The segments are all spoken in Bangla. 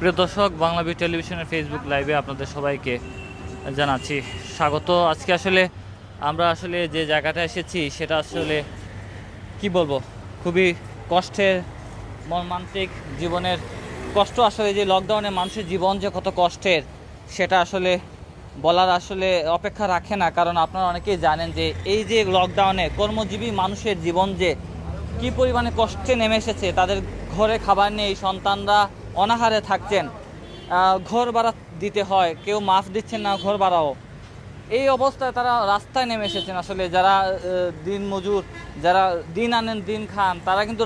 প্রিয় দর্শক, বাংলাবি টেলিভিশনের ফেসবুক লাইভে আপনাদের সবাইকে জানাচ্ছি স্বাগত। আজকে আসলে আমরা যে জায়গাটা এসেছি সেটা আসলে কি বলবো, খুবই কষ্টের, মর্মান্তিক জীবনের কষ্ট। আসলে যে লকডাউনে মানুষের জীবন যে কত কষ্টের সেটা আসলে বলার অপেক্ষা রাখে না। কারণ আপনারা অনেকেই জানেন যে এই যে লকডাউনে কর্মজীবী মানুষের জীবন যে কি পরিমাণে কষ্টে নেমে এসেছে। তাদের ঘরে খাবার নেই, সন্তানরা অনাহারে থাকছেন, ঘর ভাড়া দিতে হয়, কেউ মাফ দিচ্ছেন না ঘর ভাড়াও। এই অবস্থায় তারা রাস্তায় নেমে এসেছেন। আসলে যারা দিন মজুর, যারা দিন আনেন দিন খান, তারা কিন্তু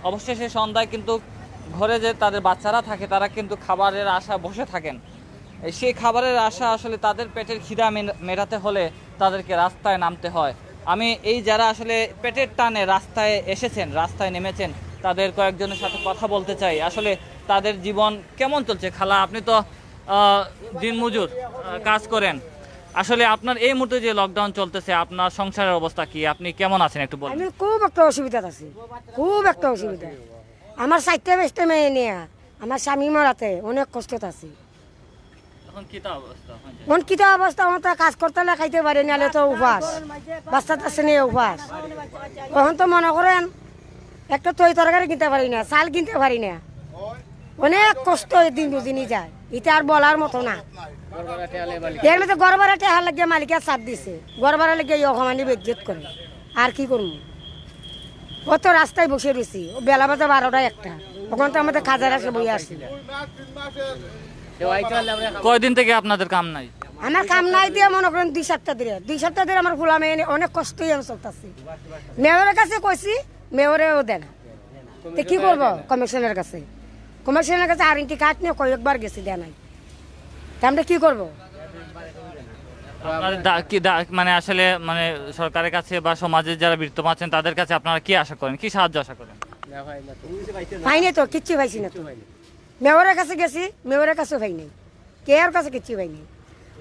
অবশেষে সন্ধ্যায় কিন্তু ঘরে যে তাদের বাচ্চারা থাকে তারা কিন্তু খাবারের আশা বসে থাকেন। সেই খাবারের আশা আসলে তাদের পেটের খিদা মেটাতে হলে তাদেরকে রাস্তায় নামতে হয়। আমি এই যারা আসলে পেটের টানে রাস্তায় এসেছেন, রাস্তায় নেমেছেন, তাদের কয়েকজনের সাথে কথা বলতে চাই। আসলে তাদের জীবন কেমন চলছে? খালা, আপনি তো দিনমজুর কাজ করেন। আসলে আপনার এই মুহূর্তে যে লকডাউন চলতেছে, আপনার সংসারের অবস্থা কি? আপনি কেমন আছেন একটু বলুন। আমি খুব একটা অসুবিধা আছি, খুব একটা অসুবিধা। আমার 4টে 5টে মেয়ে নিয়ে আমার স্বামী মরাতে অনেক কষ্টত আছি। এখন কি অবস্থা? মন কিতা অবস্থা, আমার তো কাজ করতে হলে খাইতে পারি নাহলে তো উপাস, বাচ্চা আছে নিয়ে উপাস। এখন তো মনে করেন একটা তৈ তরকারি কিনতে পারি না, চাল কিনতে পারি না, অনেক কষ্ট দিন দুদিনই যায়। এটা আর বলার মতো না। এর মধ্যে ঘর ভাড়া টেহার লাগিয়ে মালিকের চাপ দিছে, ঘর ভাড়া লাগিয়ে অকমানি বেজ্জত করে। আর কি করবো, ও তো রাস্তায় বসে রয়েছি, ও বেলা বাজে 12টা 1টা, ওখান তো আমাদের খাজার আসে বই আসি। কয়দিন থেকে আপনাদের কাম নাই? আমার কাম নাই দিয়ে মনে করেন 2 সপ্তাহ ধরে আমার ফুলা মেয়ে অনেক কষ্টই আমি চলতেছি। মেয়রের কাছে কইছি, মেয়রেও দেন। তো কি করবো, কমিশনের কাছে আরেকটি কাঠ নিয়ে কয়েকবার গেছি, দেয় নাই। তা আমরা কি করবো? মানে সরকারের কাছে বা সমাজের যারা বিত্তমান আছেন তাদের কাছে আপনারা কি আশা করেন, কি সাহায্য আশা করেন? পাইনি তো, কিচ্ছু পাইছি না তো। মেয়রের কাছে গেছি, মেয়রের কাছে পাই নাই, কে আর কাছে কিচ্ছু পাইনি।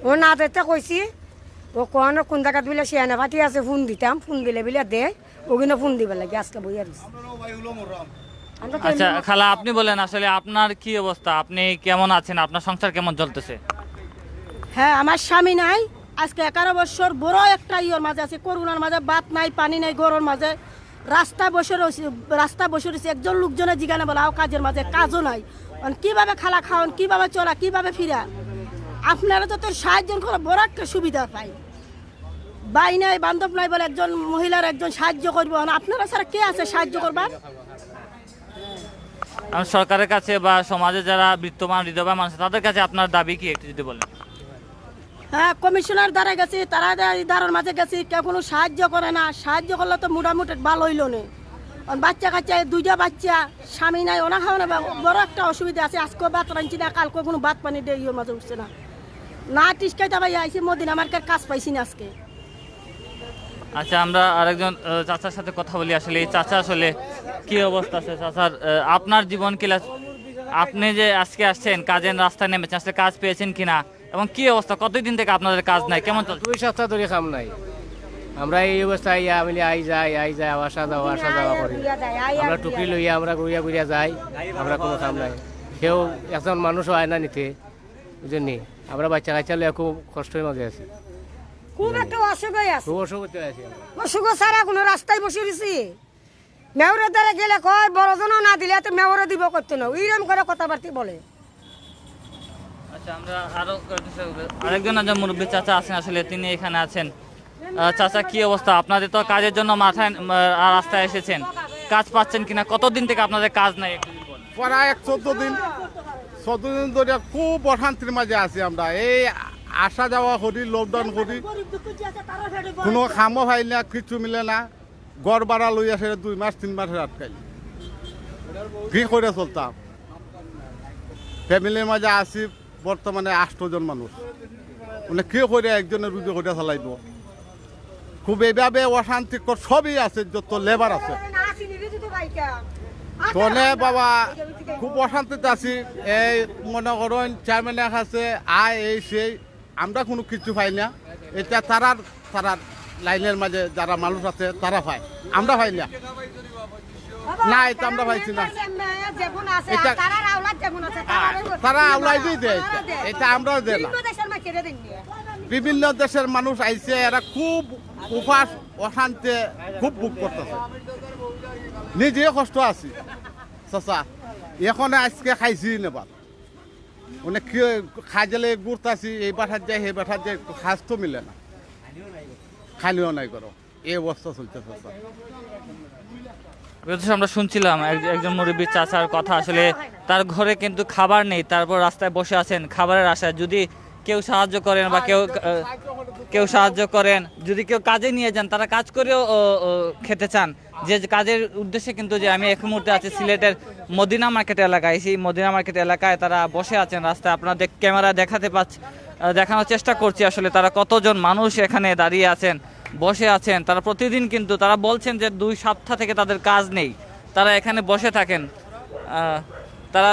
ও না দেখতে কইছি, ও কোন জায়গাত বিলে সিয়ানা পাটি আছে, ফোন দিতাম, ফোন দিলে বিলে দে, ওগুলো ফোন দিবে লাগে। আজকে বই আর আচ্ছা খালা, আপনি বলেন আসলে আপনার কি অবস্থা, আপনি কেমন আছেন, আপনার সংসার কেমন চলতেছে? হ্যাঁ, আমার স্বামী নাই, আজকে 11 বছর বড় একটা ইয়ের মাঝে আছে, করোনার মাঝে, ভাত নাই, পানি নাই, গরমের মাঝে রাস্তা বসে রয়েছে। একজন লোকজনের জিগানে বলা কাজের মাঝে কাজও নাই। কিভাবে খালা খাওয়ান, কিভাবে চলা, কিভাবে ফিরা? আপনারা তো তোর সাহায্য করে বড় একটা সুবিধা পাই। বাই নাই, বান্ধব নাই বলে একজন মহিলার একজন সাহায্য করবো, আপনারা ছাড়া কে আছে সাহায্য করবার? সরকারের কাছে বা সমাজে যারা বিত্তমান হৃদয়বান মানুষ তাদের কাছে আপনার দাবি কি একটু যদি বলেন? হ্যাঁ, কমিশনার দ্বারা গেছি, তারা দ্বারার মাঝে গেছি, কেউ কোনো সাহায্য করে না। সাহায্য করলে তো মোটামুটি ভালো হইল না। বাচ্চা কাচ্চা 2টা বাচ্চা, স্বামী নাই, ওনা খাওয়ানো বড় একটা অসুবিধা আছে। আজকে ভাত রাঁধছি না, কালকে কোনো ভাত পানি দিয়ে ইয়ের মাঝে উঠছে না টিসকাইতে ভাই আইসি মদিন আমার কাজ পাইছি না আজকে। আচ্ছা, আমরা আরেকজন চাচার সাথে কথা বলি। আসলে এই চাচা আসলে কি অবস্থা আছে চাচার? আপনার জীবন কি, আপনি যে আজকে আসছেন কাজের রাস্তায় নেমেছেন, আসলে কাজ পেয়েছেন কিনা এবং কি অবস্থা, কতদিন থেকে আপনাদের কাজ নাই, কেমন চলছে? 2 সপ্তাহ ধরে কাম নাই। আমরা এই অবস্থায় আই যাই আসা যাওয়া করি। আমরা টুকরি লইয়া আমরা ঘুরিয়া যাই, আমরা কোনো কাম নাই। কেউ একজন মানুষও আয় না নিতে, বুঝলি? আমরা বাচ্চা কাচ্চা লইয়া খুব কষ্টের মাঝে আছি, খুব একটা অসুখ আছে, খুব অসুবিধা আছি। অসুখ ছাড়া কোনো রাস্তায় বসে রয়েছি। মেয়রের দ্বারা গেলে কয় বড়জনও না দিলে তো মেয়রে দিব করতে না, ওইরকম করে কথাবার্তা বলে। আচ্ছা, আমরা আরেকজন মুরব্বী চাচা আছেন, আসলে তিনি এখানে আছেন। চাচা, কি অবস্থা আপনাদের? তো কাজের জন্য মাথায় রাস্তায় এসেছেন, কাজ পাচ্ছেন কিনা, কতদিন থেকে আপনাদের কাজ নাই? প্রায় 14 দিন ধরে খুব অশান্তির মাঝে আছি আমরা। এই আসা যাওয়া করি, লকডাউন করি, কোনো খামও পাই না, কিছু মিলে না। ঘর ভাড়া লই আসে 2 মাস 3 মাসের আটকাই, কি করে চলতাম? ফ্যামিলির মাঝে আছি বর্তমানে 8 জন মানুষ, মানে কি করে একজনের রুজি করে চালাইব? খুব এইভাবে অশান্তিকর সবই আছে, যত লেবার আছে। তলে বাবা খুব অশান্তিতে আছি। এই মনে করেন চেয়ারম্যানের কাছে আয় এই সেই, আমরা কোনো কিছু পাই না। এটা তারার লাইনের মাঝে যারা মানুষ আছে তারা পায়, আমরা পাই না। না, এটা আমরা পাইছি না। এটা তারা আউলাই দেয় এটা আমরা দেয় না। বিভিন্ন দেশের মানুষ আইছে, এরা খুব উপাস অশান্তি খুব ভোগ করতেছে, নিজে কষ্ট আছি চাচা। এখানে আজকে খাইছি নেবার অনেক খাই গেলে ঘুরতাছি, এই বাসার যায় সেই বাসার যায়, খাস তো মিলে না, খালিও নাই করো, এই অবস্থা চলছে চাচা। আমরা শুনছিলাম একজন মুরব্বী চাচার কথা, আসলে তার ঘরে কিন্তু খাবার নেই, তারপর রাস্তায় বসে আছেন খাবারের আশায়। যদি কেউ সাহায্য করেন বা কেউ সাহায্য করেন, যদি কেউ কাজে নিয়ে যান, তারা কাজ করেও খেতে চান। যে কাজের উদ্দেশ্যে কিন্তু, যে আমি এক মুহূর্তে আছি সিলেটের মদিনা মার্কেট এলাকায়, সেই মদিনা মার্কেট এলাকায় তারা বসে আছেন রাস্তায়। আপনারা ক্যামেরা দেখানোর চেষ্টা করছি আসলে তারা কতজন মানুষ এখানে দাঁড়িয়ে আছেন, বসে আছেন। তারা প্রতিদিন কিন্তু তারা বলছেন যে 2 সপ্তাহ থেকে তাদের কাজ নেই, তারা এখানে বসে থাকেন। তারা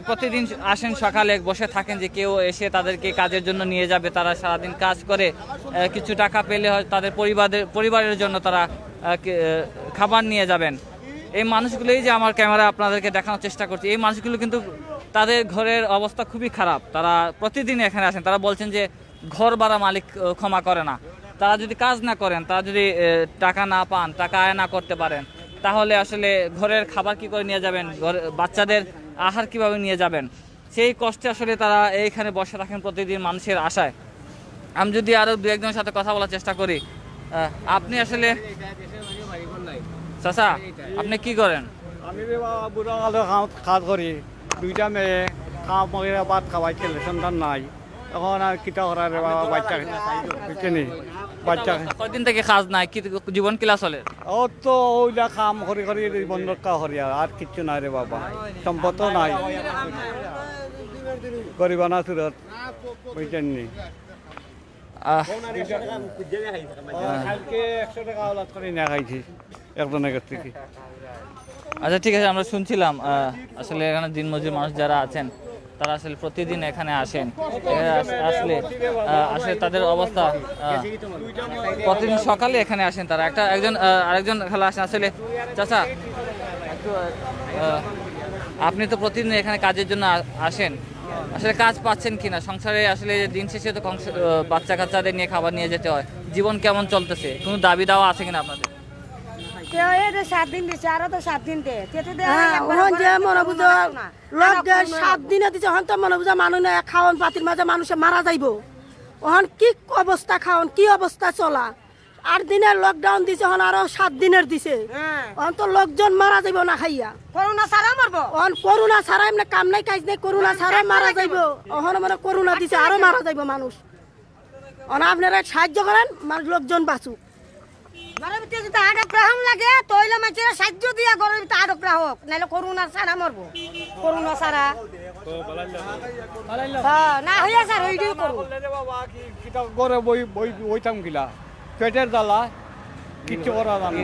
প্রতিদিন আসেন সকালে, বসে থাকেন যে কেউ এসে তাদেরকে কাজের জন্য নিয়ে যাবে। তারা সারাদিন কাজ করে কিছু টাকা পেলে হয় তাদের পরিবারের জন্য তারা খাবার নিয়ে যাবেন। এই মানুষগুলোই যে আমার ক্যামেরা আপনাদেরকে দেখানোর চেষ্টা করছি, এই মানুষগুলো কিন্তু তাদের ঘরের অবস্থা খুবই খারাপ। তারা প্রতিদিন এখানে আসেন, তারা বলছেন যে ঘর ভাড়া মালিক ক্ষমা করে না। তারা যদি কাজ না করেন, তারা যদি টাকা না পান, টাকা আয় না করতে পারেন, তাহলে আসলে ঘরের খাবার কি করে নিয়ে যাবেন, বাচ্চাদের আহার কিভাবে নিয়ে যাবেন, সেই কষ্টে আসলে তারা এইখানে বসে থাকেন প্রতিদিন মানুষের আশায়। আমি যদি আরো 2-1জনের সাথে কথা বলার চেষ্টা করি, আপনি আসলে চাচা আপনি কি করেন? আমি বুড়ো কালে কাজ করি, 2টা মেয়ে খাওয়া ভাত খাওয়াই, ছেলে সন্তান নাই, এখন আর কিতা করার বাচ্চা চিনি বাচ্চা। কয়দিন থেকে কাজ নাই, কি জীবন কিলা চলে? ও তো ওইটা কাম করি করি জীবন রক্ষা করি, আর কিচ্ছু নাই রে বাবা, সম্পদও নাই, গরিবানা সুরত বুঝছেন নি। কালকে 100 টাকা আওলাদ করে নিয়ে খাইছি একজনের কাছ থেকে। আচ্ছা ঠিক আছে, আমরা শুনছিলাম আসলে এখানে দিনমজুর মানুষ যারা আছেন তারা আসলে প্রতিদিন এখানে আসেন, আসলে তাদের অবস্থা প্রতিদিন সকালে এখানে আসেন তারা। আরেকজন খেলা আসেন। আসলে চাচা একটু আপনি তো প্রতিদিন এখানে কাজের জন্য আসেন, আসলে কাজ পাচ্ছেন কিনা? সংসারে আসলে দিন শেষে তো বাচ্চা কাচ্চাদের নিয়ে খাবার নিয়ে যেতে হয়, জীবন কেমন চলতেছে? কোনো দাবি দাওয়া আছে কিনা আপনাদের? 7 দিন দিছে, আরো তো 7 দিন দে। যে মনে বুঝো লোক 7 দিনে দিছে, হন তো মনে বুঝা মানুষ খাওয়ান পাতির মাঝে মানুষে মারা যাইব। ওহন কি অবস্থা, খাওয়ান কি অবস্থা চলা। 8 দিনের লকডাউন দিছে, হন আরো 7 দিনের দিছে। ওহন তো লোকজন মারা যাইব না খাইয়া। করোনা ছাড়া মারবো, ওহন করোনা ছাড়া এমনি কাম নাই কাজ নাই, করোনা ছাড়া মারা যাইব। ওহন মানে করোনা দিছে, আরো মারা যাইব মানুষ। ওহন আপনারা সাহায্য করেন, লোকজন বাঁচুক। ঘরের ভিতরে যদি আটকরা হাম লাগে তৈলে মাছের সাহায্য দিয়া ঘরের ভিতরে আটকরা হোক, নাহলে করোনা ছাড়া মরবো। করোনা ছাড়া না হইয়া স্যার ওইটাই করবো। ঘরে বই বই বইতাম গিলা, পেটের জ্বালা কিচ্ছু করা জানি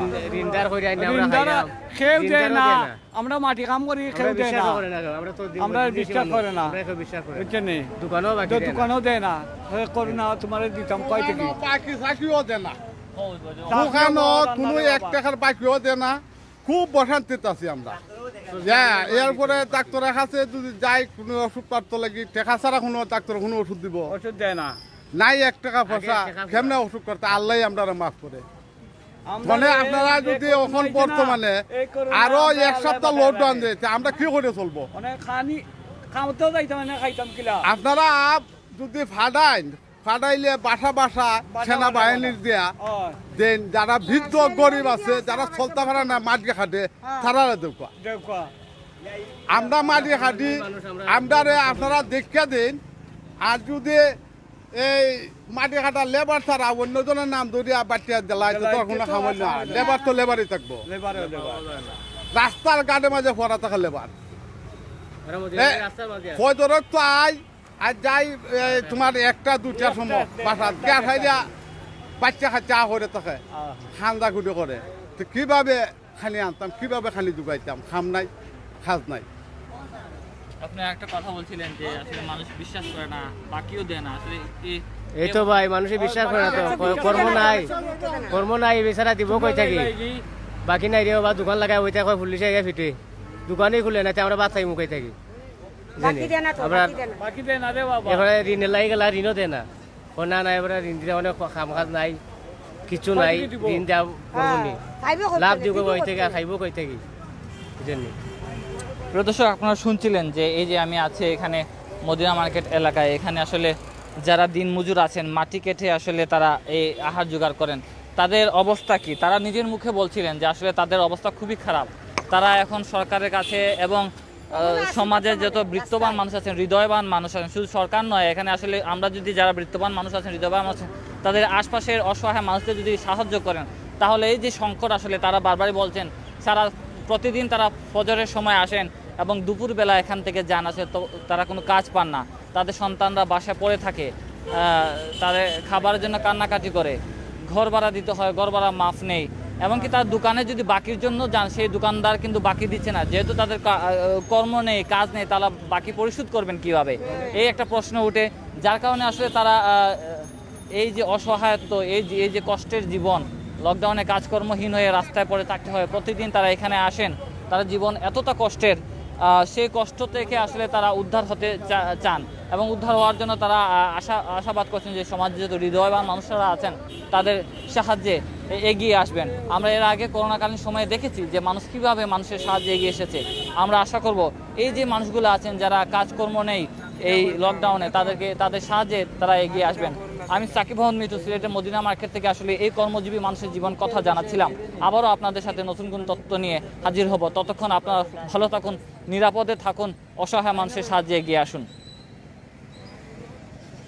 খেউ দেয় না, আমরা মাটি কাম করি, খেউ দেয় না, আমরা বিশ্বাস করে না, বুঝছেন? দোকানও দেয় না। করোনা তোমার দিতাম কয় থেকে বাকি সাকিও দেয় না, দোকানত কোনো 1 টাকার বাকিও দেয় না। খুব অশান্তিতে আছি আমরা। এরপরে ডাক্তারের কাছে যদি যাই কোনো ওষুধ পাত্র লাগি, টাকা ছাড়া কোনো ডাক্তার কোনো ওষুধ দিব, ওষুধ দেয় না, নাই 1 টাকা পয়সা, কেমনে ওষুধ করতে আল্লাহ আমরা মাফ করে। মানে আপনারা যদি এখন বর্তমানে আরো 1 সপ্তাহ লকডাউন দিয়েছে, আমরা কি করে চলবো? খামতেও যাইতাম না, খাইতাম কিলা। আপনারা যদি ফাটাইলে বাসা সেনাবাহিনীর দেয়া দেন, যারা বৃদ্ধ গরিব আছে, যারা চলতে পারে না মাটি খাটে, তারা দেখুয়া আমরা মাটি খাটি, আপনারা দেখিয়া দিন। আর যদি এই মাটি কাটা লেবার ছাড়া অন্যজনের নাম ধরিয়া বাটিয়া দিলা, কোনো সামান্য লেবার তো লেবারই থাকবো। রাস্তার গাড়ির মাঝে পড়া থাকা লেবার তো আর যাই তোমার 1টা-2টার সময় বাসা গ্যাস হাইয়া বাচ্চা চা করে থাকে, খান্দা গুটি করে। তো কিভাবে খালি আনতাম, কিভাবে খালি জুগাইতাম? খাম নাই, খাজ নাই। আপনি একটা কথা বলছিলেন যে আসলে মানুষ বিশ্বাস করে না, বাকিও দেয় না, আসলে এই তো ভাই মানুষে বিশ্বাস করে না, তো কর্ম নাই বেচারা দিব কই থাকি, বাকি নাই রে বা দোকান লাগাই ওইটা কয় পুলিশে ফিটে দোকানই খুলে না, আমরা বাদ থাকি মুখাই থাকি। বাকি দেয় না তো, আমরা বাকি দেয় না। বাকি দেন আরে বাবা এবারে ঋণে লাগি গেলা ঋণও দেয় না ও না না এবারে ঋণ দিলে অনেক কাম কাজ নাই কিছু নাই কয় দিব? ঋণ দেওয়া করবো নি খাইবে কই লাভ থেকে, দিব দিব কই কই থেকে থেকে? খাইব কই থেকে বুঝেননি প্রিয় দর্শক আপনারা শুনছিলেন যে এই যে আমি আছি এখানে মদিনা মার্কেট এলাকায়, এখানে আসলে যারা দিনমজুর আছেন মাটি কেটে আসলে তারা এই আহার জোগাড় করেন, তাদের অবস্থা কি তারা নিজের মুখে বলছিলেন যে আসলে তাদের অবস্থা খুবই খারাপ। তারা এখন সরকারের কাছে এবং সমাজের যত বৃত্তবান মানুষ আছেন, হৃদয়বান মানুষ আছেন, শুধু সরকার নয়, এখানে আসলে আমরা যদি যারা বৃত্তবান মানুষ আছেন, হৃদয়বান মানুষ আছেন, তাদের আশপাশের অসহায় মানুষদের যদি সাহায্য করেন, তাহলে এই যে সংকট আসলে তারা বারবারই বলছেন, সারা প্রতিদিন তারা ফজরের সময় আসেন এবং দুপুরবেলা এখান থেকে যান, আসে তো তারা কোনো কাজ পান না, তাদের সন্তানরা বাসায় পড়ে থাকে, তাদের খাবারের জন্য কান্নাকাটি করে, ঘর ভাড়া দিতে হয়, ঘর ভাড়া মাফ নেই, এমনকি তার দোকানে যদি বাকির জন্য যান সেই দোকানদার কিন্তু বাকি দিচ্ছে না, যেহেতু তাদের কর্ম নেই, কাজ নেই, তারা বাকি পরিশোধ করবেন কিভাবে, এই একটা প্রশ্ন উঠে, যার কারণে আসলে তারা এই যে অসহায়ত্ব, এই যে কষ্টের জীবন, লকডাউনে কাজকর্মহীন হয়ে রাস্তায় পড়ে থাকতে হয়, প্রতিদিন তারা এখানে আসেন, তারা জীবন এতটা কষ্টের, সেই কষ্ট থেকে আসলে তারা উদ্ধার হতে চান এবং উদ্ধার হওয়ার জন্য তারা আশাবাদ করছেন যে সমাজে যত হৃদয়বান মানুষরা আছেন তাদের সাহায্যে এগিয়ে আসবেন। আমরা এর আগে করোনাকালীন সময়ে দেখেছি যে মানুষ কীভাবে মানুষের সাহায্যে এগিয়ে এসেছে। আমরা আশা করব এই যে মানুষগুলো আছেন যারা কাজকর্ম নেই এই লকডাউনে, তাদের সাহায্যে তারা এগিয়ে আসবেন। আমি সাকিব আহমেদ মিঠু, সিলেটের মদিনা মার্কেট থেকে আসলে এই কর্মজীবী মানুষের জীবন কথা জানাচ্ছিলাম। আবারও আপনাদের সাথে নতুন কোন তথ্য নিয়ে হাজির হব। ততক্ষণ আপনারা ভালো থাকুন, নিরাপদে থাকুন, অসহায় মানুষের সাহায্যে এগিয়ে আসুন।